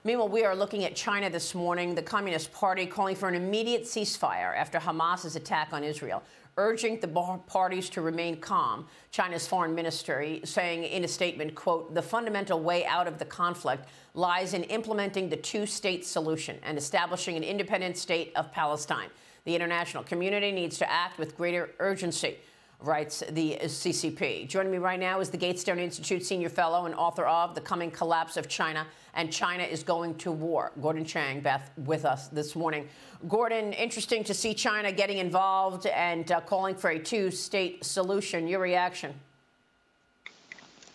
Meanwhile, we are looking at China this morning, the Communist Party calling for an immediate ceasefire after Hamas's attack on Israel, urging the parties to remain calm. China's foreign ministry saying in a statement, quote, the fundamental way out of the conflict lies in implementing the two-state solution and establishing an independent state of Palestine. The international community needs to act with greater urgency, writes the CCP. Joining me right now is the Gatestone Institute senior fellow and author of The Coming Collapse of China and China is Going to War, Gordon Chang, with us this morning. Gordon, interesting to see China getting involved and calling for a two-state solution. Your reaction?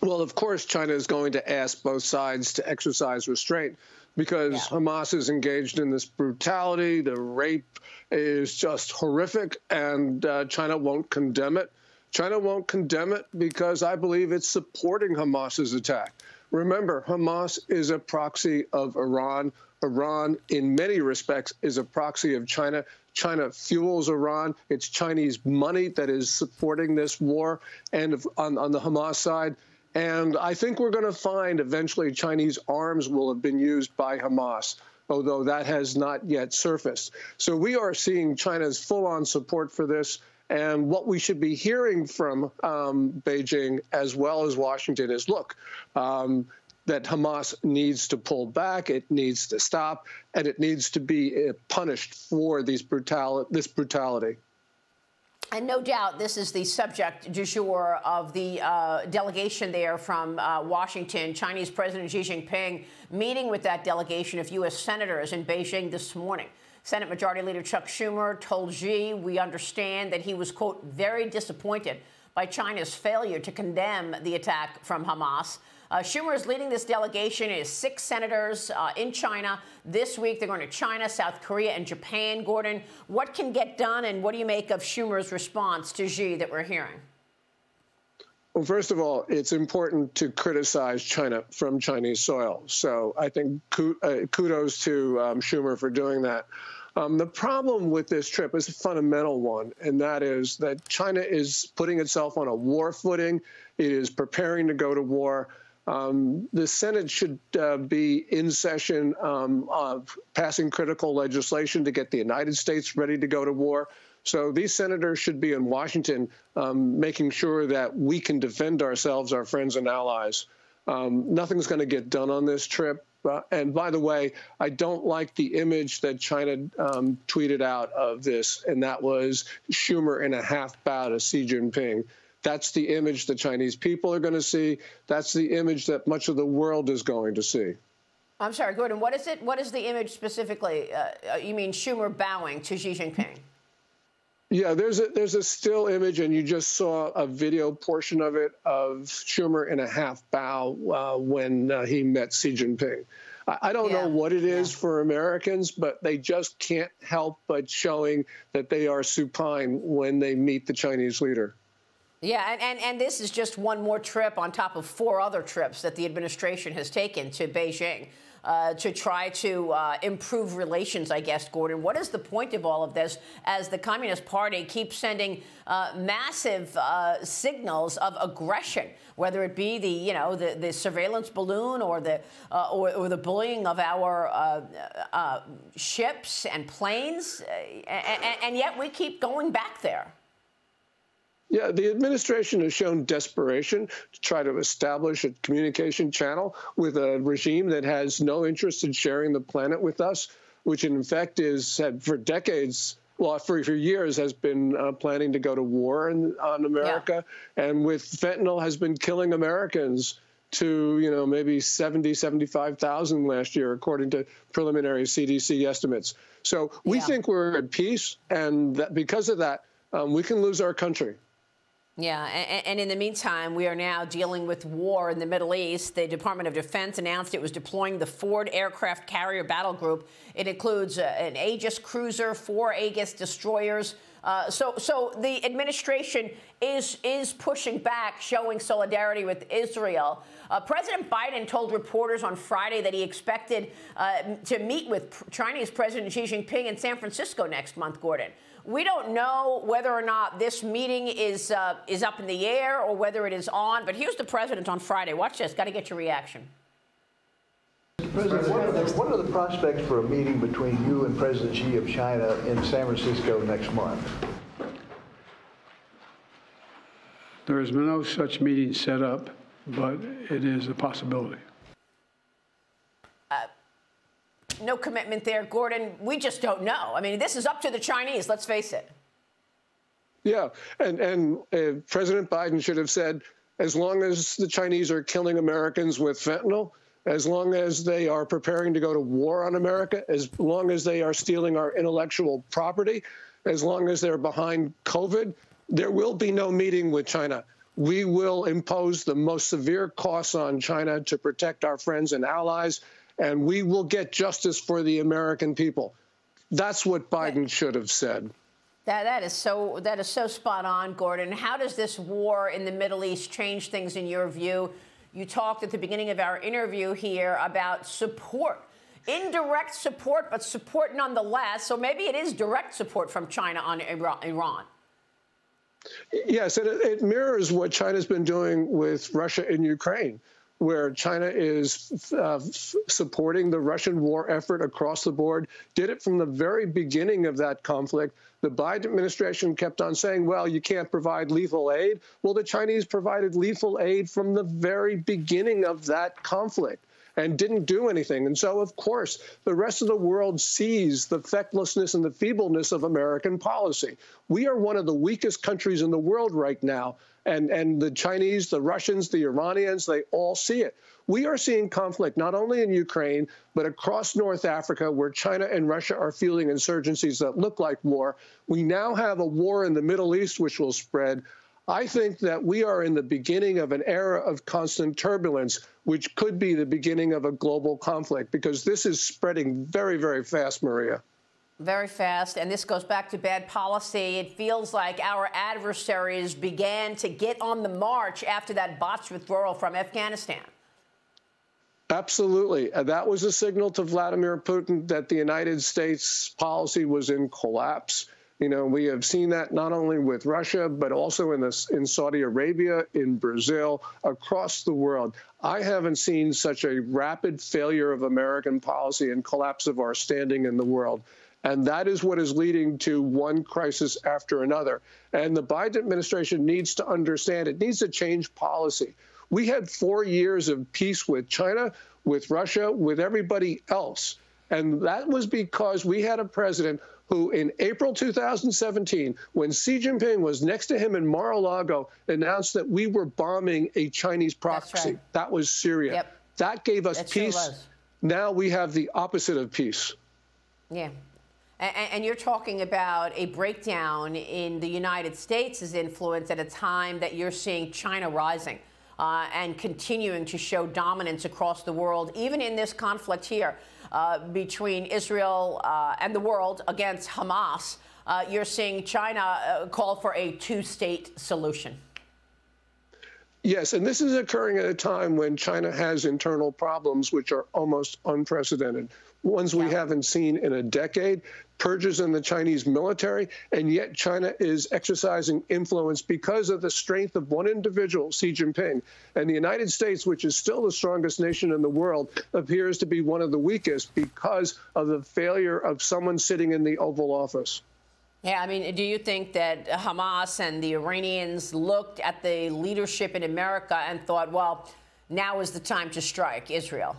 Well, of course, China is going to ask both sides to exercise restraint because Hamas is engaged in this brutality. The rape is just horrific, and China won't condemn it. China won't condemn it because I believe it's supporting Hamas's attack. Remember, Hamas is a proxy of Iran. Iran, in many respects, is a proxy of China. China fuels Iran. It's Chinese money that is supporting this war, and on the Hamas side. And I think we're going to find eventually Chinese arms will have been used by Hamas, although that has not yet surfaced. So we are seeing China's full-on support for this. And what we should be hearing from Beijing as well as Washington is, look, that Hamas needs to pull back, it needs to stop, and it needs to be punished for this brutality. And no doubt this is the subject du jour of the delegation there from Washington. Chinese President Xi Jinping meeting with that delegation of U.S. senators in Beijing this morning. Senate Majority Leader Chuck Schumer told Xi, we understand that he was, quote, very disappointed by China's failure to condemn the attack from Hamas. Schumer is leading this delegation. It is 6 senators in China. This week, they're going to China, South Korea, and Japan. Gordon, what can get done, and what do you make of Schumer's response to Xi that we're hearing? Well, first of all, it's important to criticize China from Chinese soil. So I think kudos to Schumer for doing that. The problem with this trip is a fundamental one, and that is that China is putting itself on a war footing. It is preparing to go to war. The Senate should be in session passing critical legislation to get the United States ready to go to war. So these senators should be in Washington making sure that we can defend ourselves, our friends and allies. Nothing's going to get done on this trip. And by the way, I don't like the image that China tweeted out of this, and that was Schumer in a half bow to Xi Jinping. That's the image the Chinese people are going to see. That's the image that much of the world is going to see. I'm sorry, Gordon, what is it? What is the image specifically? You mean Schumer bowing to Xi Jinping? Yeah, there's a still image, and you just saw a video portion of it of Schumer in a half bow when he met Xi Jinping. I don't know what it is for Americans, but they just can't help but showing that they are supine when they meet the Chinese leader. Yeah, and this is just one more trip on top of 4 other trips that the administration has taken to Beijing to try to improve relations, I guess, Gordon. What is the point of all of this as the Communist Party keeps sending massive signals of aggression, whether it be the surveillance balloon or the bullying of our ships and planes, and yet we keep going back there? Yeah, the administration has shown desperation to try to establish a communication channel with a regime that has no interest in sharing the planet with us, which in fact for decades, well, for years, has been planning to go to war on America, and with fentanyl has been killing Americans to, maybe 75,000 last year, according to preliminary CDC estimates. So we think we're at peace, and that because of that, we can lose our country. Yeah, and in the meantime, we are now dealing with war in the Middle East. The Department of Defense announced it was deploying the Ford Aircraft Carrier Battle Group. It includes an Aegis cruiser, 4 Aegis destroyers. So the administration is pushing back, showing solidarity with Israel. President Biden told reporters on Friday that he expected to meet with Chinese President Xi Jinping in San Francisco next month, Gordon. We don't know whether or not this meeting is up in the air or whether it is on. But here's the president on Friday. Watch this. Got to get your reaction. Mr. President, what are the prospects for a meeting between you and President Xi of China in San Francisco next month? There has been no such meeting set up, but it is a possibility. No commitment there, Gordon. We just don't know. I mean, this is up to the Chinese, let's face it. Yeah, and President Biden should have said, as long as the Chinese are killing Americans with fentanyl, as long as they are preparing to go to war on America, as long as they are stealing our intellectual property, as long as they're behind COVID, there will be no meeting with China. We will impose the most severe costs on China to protect our friends and allies, and we will get justice for the American people. That's what Biden should have said. That is so spot on, Gordon. How does this war in the Middle East change things in your view? You talked at the beginning of our interview here about support, indirect support, but support nonetheless. So maybe it is direct support from China on Iran. Yes, and it mirrors what China's been doing with Russia and Ukraine, where China is supporting the Russian war effort across the board, did it from the very beginning of that conflict. The Biden administration kept on saying, well, you can't provide lethal aid. Well, the Chinese provided lethal aid from the very beginning of that conflict and didn't do anything. And so, of course, the rest of the world sees the fecklessness and the feebleness of American policy. We are one of the weakest countries in the world right now. And the Chinese, the Russians, the Iranians, they all see it. We are seeing conflict not only in Ukraine, but across North Africa, where China and Russia are fueling insurgencies that look like war. We now have a war in the Middle East, which will spread. I think that we are in the beginning of an era of constant turbulence, which could be the beginning of a global conflict, because this is spreading very, very fast, Maria. Very fast, and this goes back to bad policy. It feels like our adversaries began to get on the march after that botched withdrawal from Afghanistan. Absolutely. That was a signal to Vladimir Putin that the United States policy was in collapse. You know, we have seen that not only with Russia, but also in Saudi Arabia, in Brazil, across the world. I haven't seen such a rapid failure of American policy and collapse of our standing in the world. And that is what is leading to one crisis after another. And the Biden administration needs to understand it needs to change policy. We had 4 years of peace with China, with Russia, with everybody else. And that was because we had a president who, in April 2017, when Xi Jinping was next to him in Mar-a-Lago, announced that we were bombing a Chinese proxy. That's right. That was Syria. Yep. That gave us peace. Sure was. Now we have the opposite of peace. Yeah. And you're talking about a breakdown in the United States' influence at a time that you're seeing China rising and continuing to show dominance across the world, even in this conflict here between Israel and the world against Hamas. You're seeing China call for a two-state solution. Yes, and this is occurring at a time when China has internal problems which are almost unprecedented, ones we haven't seen in a decade, purges in the Chinese military, and yet China is exercising influence because of the strength of one individual, Xi Jinping. And the United States, which is still the strongest nation in the world, appears to be one of the weakest because of the failure of someone sitting in the Oval Office. Yeah, I mean, do you think that Hamas and the Iranians looked at the leadership in America and thought, well, now is the time to strike Israel?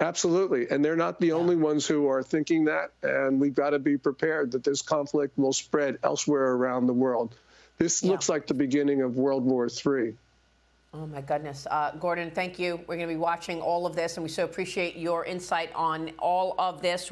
Absolutely. And they're not the only ones who are thinking that. And we've got to be prepared that this conflict will spread elsewhere around the world. This looks like the beginning of World War III. Oh, my goodness. Gordon, thank you. We're going to be watching all of this, and we so appreciate your insight on all of this.